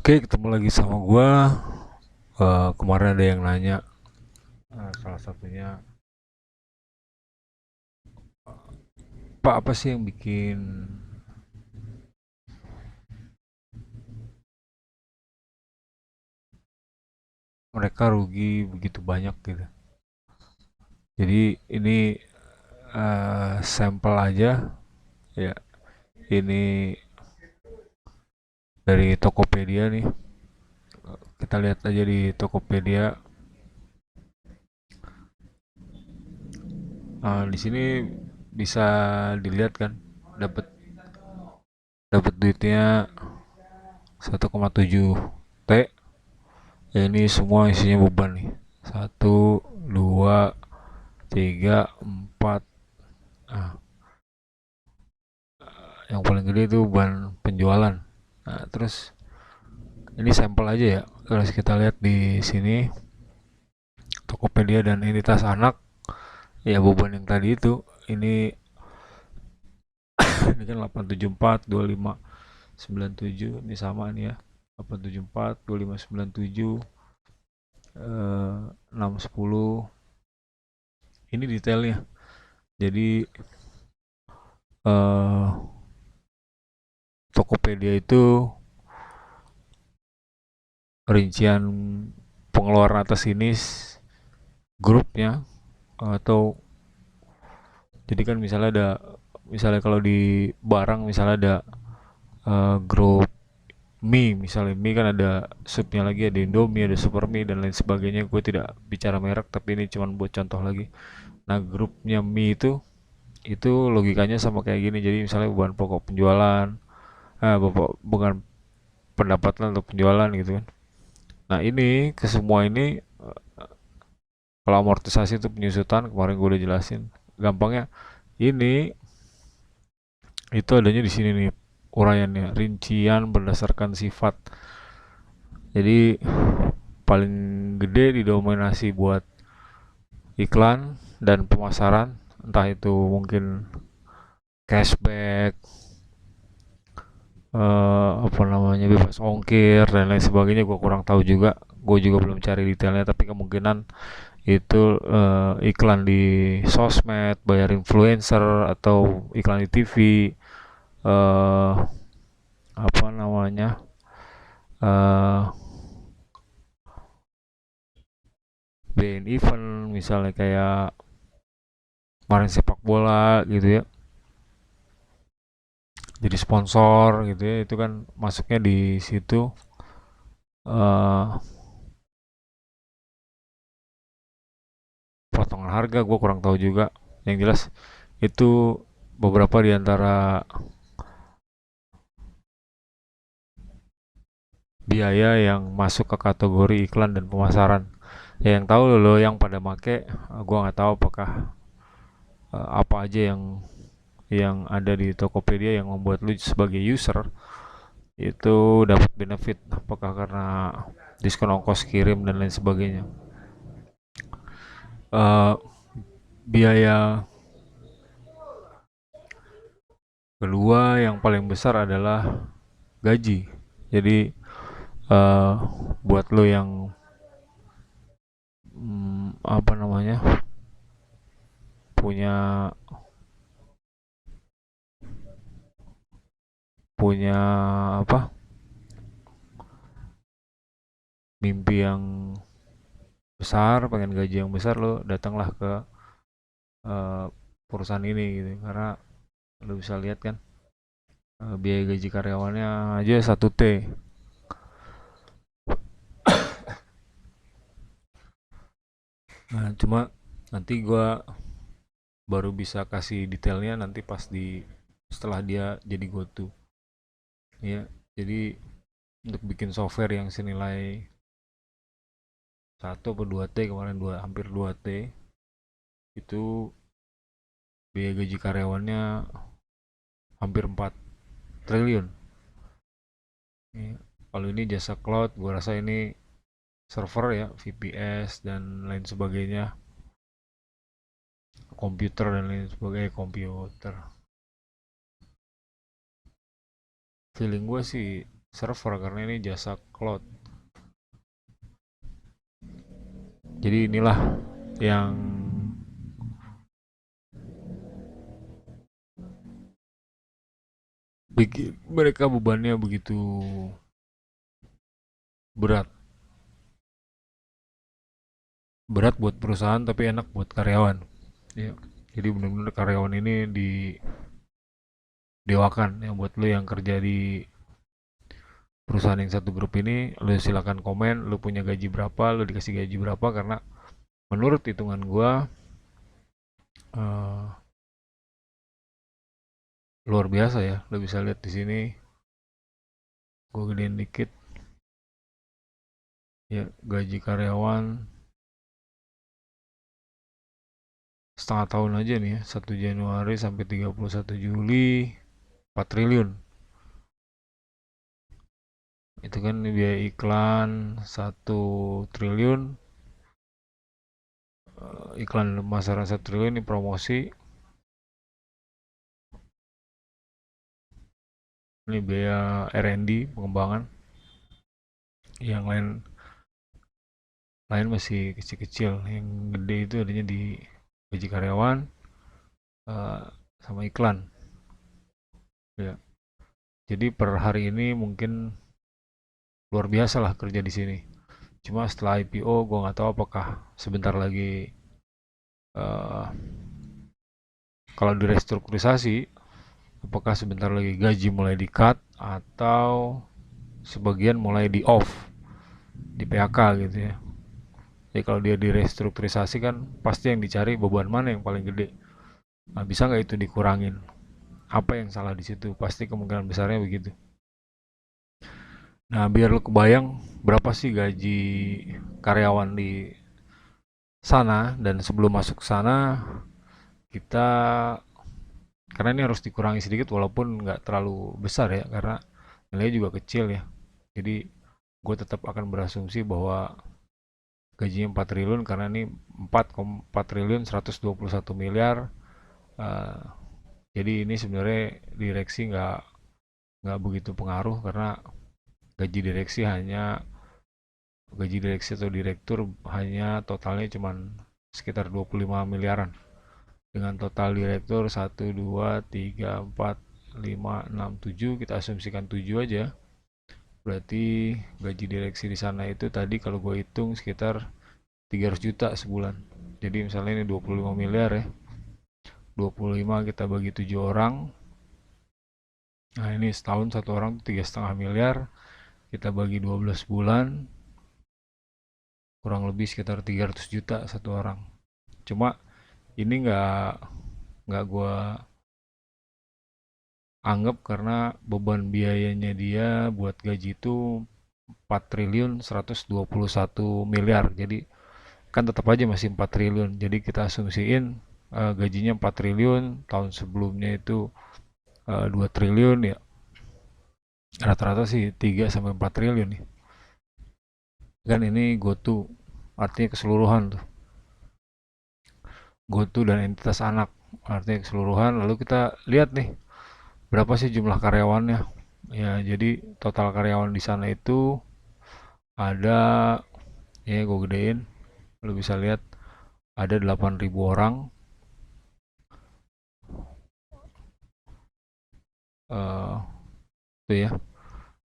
Oke, ketemu lagi sama gua. Kemarin ada yang nanya, salah satunya, Pak, apa sih yang bikin mereka rugi begitu banyak gitu? Jadi ini sampel aja, ya. Ini dari Tokopedia nih. Kita lihat aja di Tokopedia. Di sini bisa dilihat kan, dapat dapat duitnya 1,7 T. Ya, ini semua isinya beban nih. Satu, dua, tiga, empat. Nah, yang paling gede itu beban penjualan. Nah, terus ini sampel aja ya. Terus kita lihat di sini Tokopedia dan ini tas anak. Ya beban yang tadi itu ini ini kan 874 2597 ini sama nih ya. 874 2597 610 ini detailnya. Jadi eh, Tokopedia itu rincian pengeluaran atas ini grupnya atau jadi kan misalnya kalau di barang misalnya ada grup mie, misalnya mie kan ada subnya lagi, ada Indomie, ada Super Mie dan lain sebagainya. Gue tidak bicara merek tapi ini cuma buat contoh lagi. Nah, grupnya mie itu logikanya sama kayak gini. Jadi misalnya beban pokok penjualan, bukan pendapatan atau penjualan gitu kan. Nah, ini ke semua ini, kalau amortisasi itu penyusutan kemarin gue udah jelasin. Gampangnya ini itu adanya di sini nih uraiannya, rincian berdasarkan sifat. Jadi paling gede didominasi buat iklan dan pemasaran, entah itu mungkin cashback, apa namanya, bebas ongkir dan lain sebagainya. Gue kurang tahu juga, gue juga belum cari detailnya, tapi kemungkinan itu iklan di sosmed, bayar influencer atau iklan di TV, eh, apa namanya, eh biayain event misalnya kayak kemarin sepak bola gitu ya, jadi sponsor gitu ya, itu kan masuknya di situ. eh Potongan harga gue kurang tahu juga, yang jelas itu beberapa di antara biaya yang masuk ke kategori iklan dan pemasaran. Ya, yang tahu lo yang pada make, gue nggak tahu apakah apa aja yang ada di Tokopedia yang membuat lu sebagai user itu dapat benefit, apakah karena diskon ongkos kirim dan lain sebagainya. Eh, Biaya kedua yang paling besar adalah gaji. Jadi eh, buat lo yang apa namanya, punya punya apa, mimpi yang besar, pengen gaji yang besar, lo datanglah ke eh, perusahaan ini gitu, karena lo bisa lihat kan, biaya gaji karyawannya aja 1 T. Nah, cuma nanti gua baru bisa kasih detailnya nanti pas setelah dia jadi GoTo ya. Jadi untuk bikin software yang senilai 1 atau 2 T, kemarin hampir 2 T, itu biaya gaji karyawannya hampir 4 triliun ya. Kalau ini jasa cloud, gua rasa ini server ya, VPS dan lain sebagainya, komputer dan lain sebagainya, komputer. Feeling gue sih server karena ini jasa cloud. Jadi inilah yang bikin mereka bebannya begitu berat. Berat buat perusahaan tapi enak buat karyawan. Ya. Jadi benar-benar karyawan ini didewakan ya, buat lo yang kerja di perusahaan yang satu grup ini, lo silakan komen lo punya gaji berapa, lo dikasih gaji berapa, karena menurut hitungan gua eh, luar biasa ya. Lo bisa lihat di sini, gua gedein dikit ya, gaji karyawan setengah tahun aja nih ya, 1 Januari sampai 31 Juli 4 triliun. Itu kan biaya iklan 1 triliun, iklan pemasaran 1 triliun, ini promosi, ini biaya R&D pengembangan, yang lain lain masih kecil-kecil, yang gede itu adanya di gaji karyawan eh, sama iklan ya. Jadi per hari ini mungkin luar biasa lah kerja di sini. Cuma setelah IPO gue nggak tahu apakah sebentar lagi eh, kalau direstrukturisasi, apakah sebentar lagi gaji mulai di-cut atau sebagian mulai di-off, di PHK gitu ya. Jadi kalau dia direstrukturisasi kan pasti yang dicari beban mana yang paling gede. Nah, bisa nggak itu dikurangin? Apa yang salah di situ? Pasti kemungkinan besarnya begitu. Nah, biar lo kebayang berapa sih gaji karyawan di sana, dan sebelum masuk sana kita, karena ini harus dikurangi sedikit walaupun nggak terlalu besar ya, karena nilainya juga kecil ya. Jadi gue tetap akan berasumsi bahwa gajinya 4 triliun karena ini 4,4 triliun 121 miliar. Uh, jadi ini sebenarnya direksi nggak begitu pengaruh, karena gaji direksi hanya gaji direksi atau direktur hanya totalnya cuma sekitar 25 miliaran. Dengan total direktur 1, 2, 3, 4, 5, 6, 7, kita asumsikan 7 aja. Berarti gaji direksi di sana itu tadi kalau gue hitung sekitar 300 juta sebulan. Jadi misalnya ini 25 miliar ya. 25 kita bagi 7 orang. Nah, ini setahun satu orang 3,5 miliar. Kita bagi 12 bulan, kurang lebih sekitar 300 juta satu orang. Cuma ini nggak gue anggap karena beban biayanya dia buat gaji itu 4 triliun 121 miliar. Jadi kan tetap aja masih 4 triliun. Jadi kita asumsiin gajinya 4 triliun, tahun sebelumnya itu 2 triliun ya. Rata-rata sih 3 sampai 4 triliun nih. Kan ini GoTo, artinya keseluruhan tuh. GoTo dan entitas anak, artinya keseluruhan. Lalu kita lihat nih berapa sih jumlah karyawannya. Ya, jadi total karyawan di sana itu ada, ya gue gedein, lu bisa lihat ada 8.000 orang. uh, Itu ya.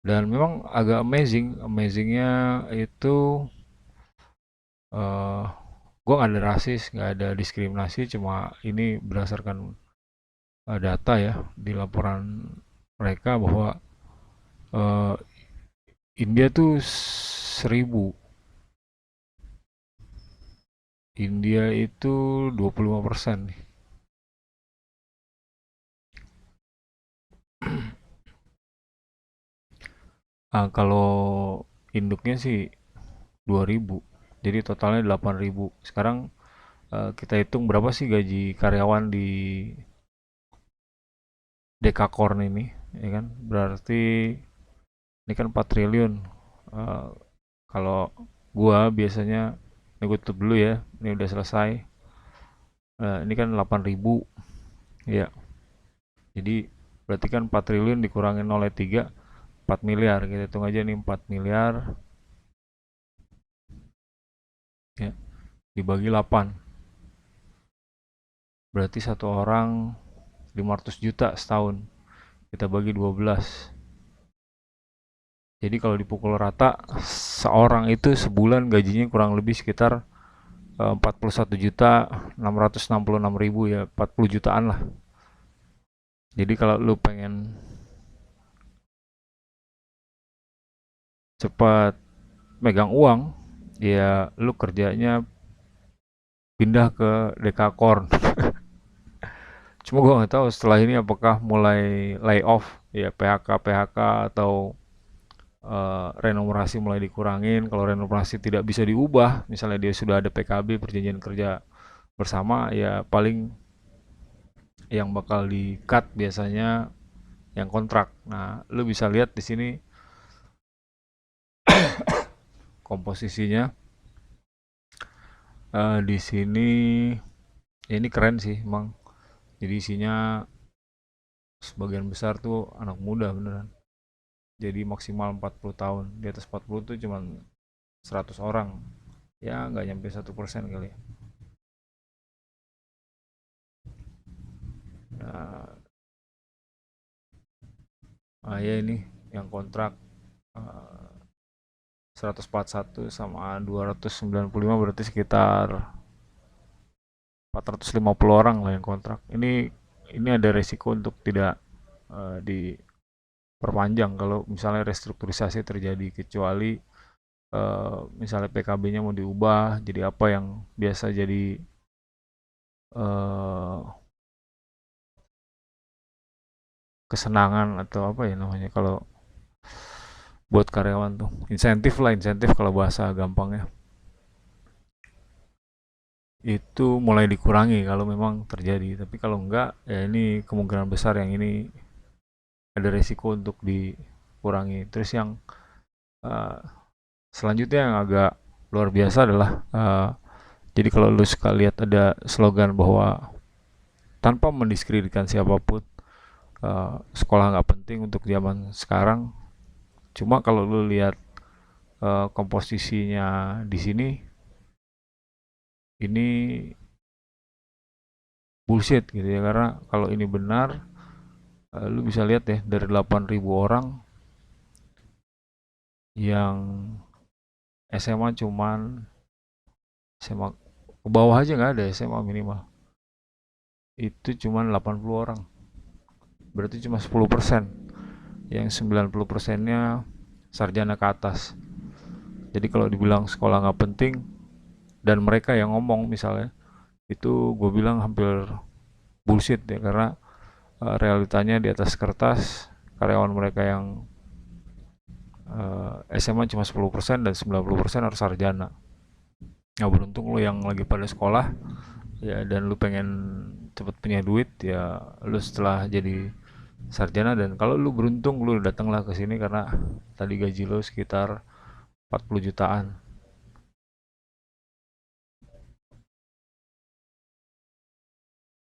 Dan memang agak amazingnya itu uh, gue nggak ada rasis, nggak ada diskriminasi, cuma ini berdasarkan data ya di laporan mereka bahwa uh, India tuh 1.000, India itu 25% nih. Kalau induknya sih 2.000, jadi totalnya 8.000. Sekarang kita hitung berapa sih gaji karyawan di Dekakorn ini, ya kan? Berarti ini kan 4 triliun. Eh, Kalau gua biasanya, ini gue tutup dulu ya, ini udah selesai. Ini kan 8.000 ya. Jadi berarti kan 4 triliun dikurangin oleh 3, 4 miliar, kita hitung aja nih 4 miliar ya, dibagi 8, berarti satu orang 500 juta setahun, kita bagi 12. Jadi kalau dipukul rata, seorang itu sebulan gajinya kurang lebih sekitar 41.666.000 ya, 40 jutaan lah. Jadi kalau lu pengen cepat megang uang, ya lu kerjanya pindah ke Dekakorn. Cuma gue nggak tahu setelah ini apakah mulai layoff, ya PHK atau remunerasi mulai dikurangin. Kalau remunerasi tidak bisa diubah, misalnya dia sudah ada PKB, perjanjian kerja bersama, ya paling yang bakal di cut biasanya yang kontrak. Nah, lu bisa lihat di sini komposisinya. Di sini ya ini keren sih, emang. Jadi isinya sebagian besar tuh anak muda beneran. Jadi maksimal 40 tahun. Di atas 40 tuh cuman 100 orang. Ya nggak nyampe 1% kali ya. Nah, ya ini yang kontrak uh, 141 sama 295 berarti sekitar 450 orang lah yang kontrak. Ini ada resiko untuk tidak diperpanjang kalau misalnya restrukturisasi terjadi, kecuali misalnya PKB-nya mau diubah jadi apa yang biasa jadi uh, kesenangan atau apa ya namanya kalau buat karyawan tuh, insentif lah, insentif kalau bahasa gampangnya, itu mulai dikurangi kalau memang terjadi. Tapi kalau enggak, ya ini kemungkinan besar yang ini ada resiko untuk dikurangi. Terus yang uh, selanjutnya yang agak luar biasa adalah jadi kalau lu suka lihat ada slogan bahwa tanpa mendiskreditkan siapapun, sekolah nggak penting untuk zaman sekarang. Cuma kalau lu lihat komposisinya di sini, ini bullshit gitu ya, karena kalau ini benar, lu bisa lihat ya dari 8.000 orang yang SMA cuman SMA ke bawah aja nggak ada, SMA minimal itu cuman 80 orang, berarti cuma 10%, yang 90 persennya sarjana ke atas. Jadi kalau dibilang sekolah nggak penting dan mereka yang ngomong misalnya, itu gue bilang hampir bullshit ya, karena realitanya di atas kertas karyawan mereka yang SMA cuma 10% dan 90% harus sarjana. Nah, beruntung lu yang lagi pada sekolah ya, dan lu pengen cepet punya duit ya, lu setelah jadi sarjana, dan kalau lu beruntung lu datanglah ke sini karena tadi gaji lu sekitar 40 jutaan.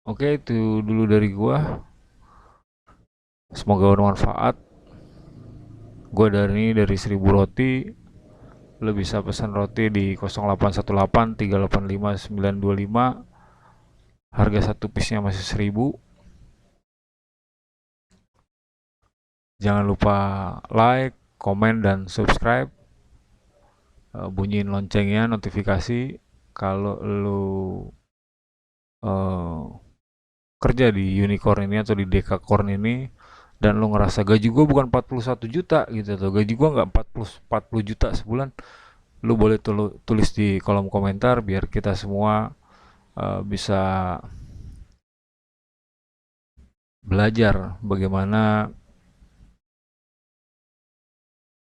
Oke, itu dulu dari gua. Semoga bermanfaat. Gua dari 1000 roti. Lo bisa pesan roti di 0818 385 925. Harga satu piece-nya masih 1000. Jangan lupa like, komen, dan subscribe. Bunyiin loncengnya, notifikasi kalau lo kerja di unicorn ini atau di dekakorn ini, dan lo ngerasa gaji gue bukan 41 juta gitu, atau gaji gue nggak 40 juta sebulan, lo boleh tulis di kolom komentar biar kita semua bisa belajar bagaimana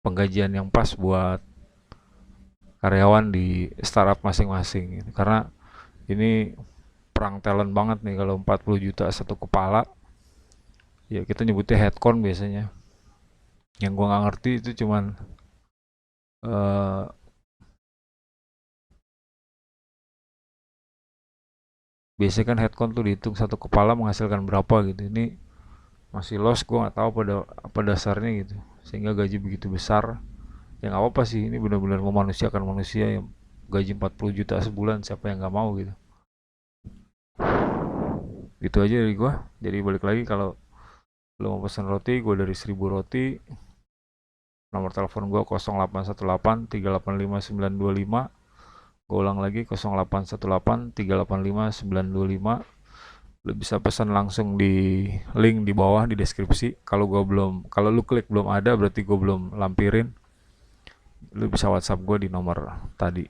penggajian yang pas buat karyawan di startup masing-masing gitu. Karena ini perang talent banget nih kalau 40 juta satu kepala. Ya kita nyebutnya headcount biasanya. Yang gua nggak ngerti itu cuman uh, biasanya kan headcount tuh dihitung satu kepala menghasilkan berapa gitu. Ini masih loss, gua nggak tahu pada apa dasarnya gitu. sehingga gaji begitu besar. Yang apa sih, ini benar-benar memanusiakan manusia yang gaji 40 juta sebulan, siapa yang nggak mau gitu. Gitu aja dari gua. Jadi balik lagi, kalau lo mau pesan roti, gua dari 1000 roti. Nomor telepon gua 0818 385 925. Gua ulang lagi 0818 385 925. Lu bisa pesan langsung di link di bawah di deskripsi. Kalau lu klik belum ada, berarti gua belum lampirin. Lu bisa WhatsApp gua di nomor tadi.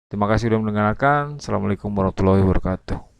Terima kasih sudah mendengarkan. Assalamualaikum warahmatullahi wabarakatuh.